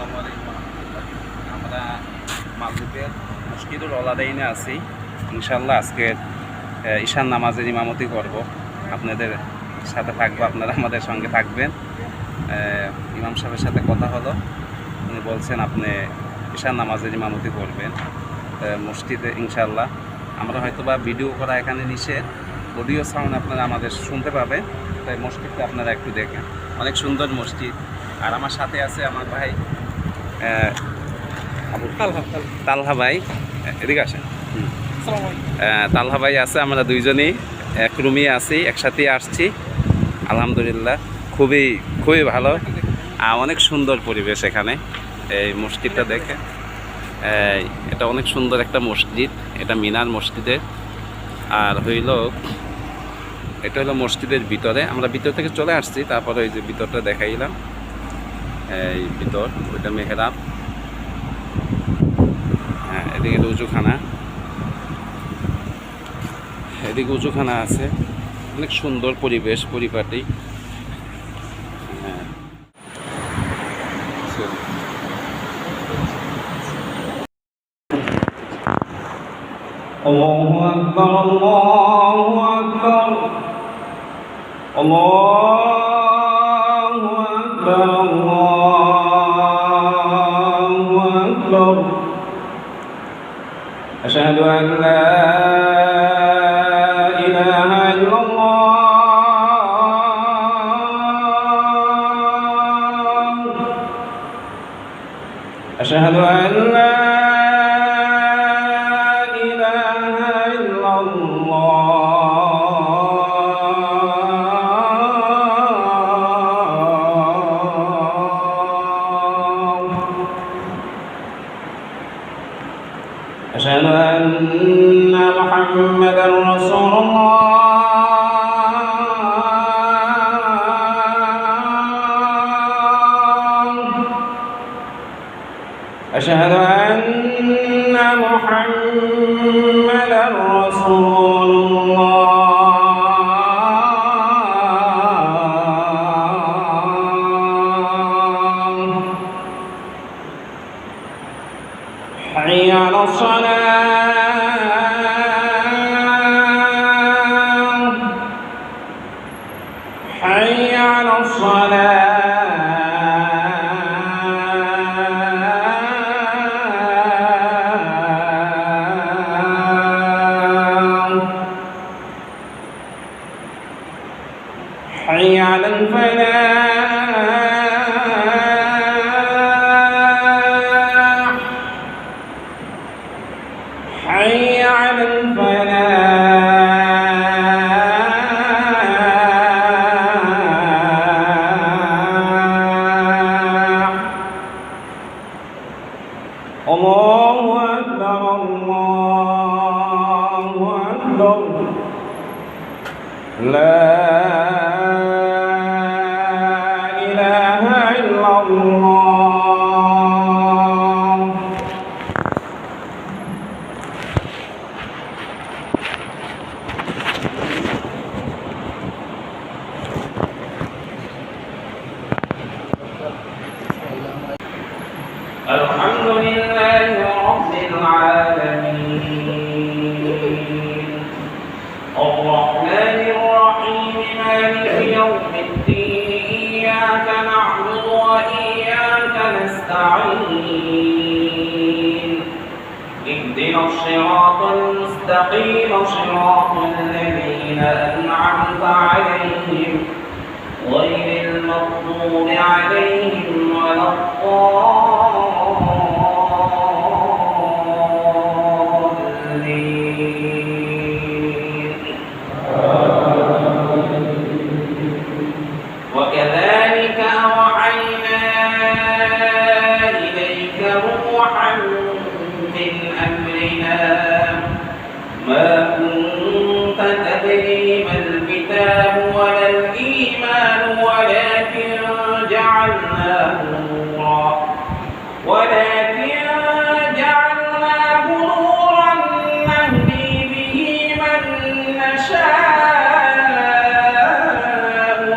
আসসালামু আলাইকুম রহমতুল্লাহ। আমরা মালদ্বীপের মসজিদুল ওলাদাইনে আছি। ইনশাল্লাহ আজকে ঈশান নামাজের ইমামতি করব। আপনাদের সাথে থাকবো, আপনারা আমাদের সঙ্গে থাকবেন। ইমাম সাহেবের সাথে কথা হলো, উনি বলছেন আপনি ঈশান নামাজের ইমামতি করবেন মসজিদে। ইনশাল্লাহ আমরা হয়তোবা ভিডিও করা এখানে নিষেধ, অডিও সাউন্ড আপনারা আমাদের শুনতে পাবেন। তাই মসজিদটা আপনারা একটু দেখেন, অনেক সুন্দর মসজিদ। আর আমার সাথে আছে আমার ভাই তালহা ভাই, এদিকে আসেন। তালহা ভাই আছে, আমরা দুইজনই এক রুমে আছি, একসাথে আসছি। আলহামদুলিল্লাহ খুবই খুবই ভালো, অনেক সুন্দর পরিবেশ এখানে। এই মসজিদটা দেখে, এটা অনেক সুন্দর একটা মসজিদ, এটা মিনার মসজিদের। আর এটা হলো মসজিদের ভিতরে, আমরা ভিতর থেকে চলে আসছি, তারপরে ওই যে ভিতরটা দেখাইলাম। এই ভিতর ওইটা মেহরাব, এদিকে উজুখানা, এদিকে উজুখানা আছে। অনেক সুন্দর পরিবেশ, পরিপাটি। আল্লাহু আকবার, আল্লাহু আকবার, আল্লাহু আকবার, আল্লাহু আকবার। আশহাদু আন লা ইলাহা ইল্লাল্লাহ, আশহাদু আন লা أشهد أن محمدًا رسول الله. أشهد أن محمدًا رسول الله. حي على الصلاة، حي على الصلاة. حي على الفلاح، حي على الفلاح. الله أكبر، الله أكبر. لا إله إلا الله. الحمد لله رب العالمين، الرحمن الرحيم، مالك يوم الدين. إياك نعبد وإياك نستعين. اهدنا الصراط المستقيم، صراط الذين أنعمت عليهم غير المغضوب عليهم ولا الضالين. وكذلك أوحينا إليك روحا من أمرنا ما كنت تدري ما الكتاب ولا الإيمان، ولكن جعلناه نورا نهدي به من نشاء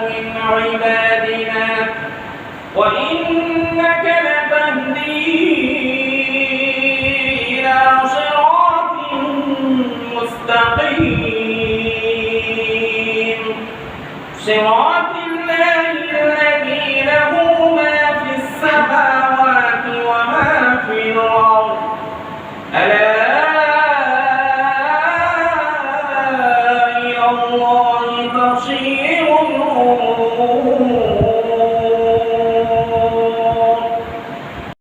من عبادنا، وإنك لتهدي صراط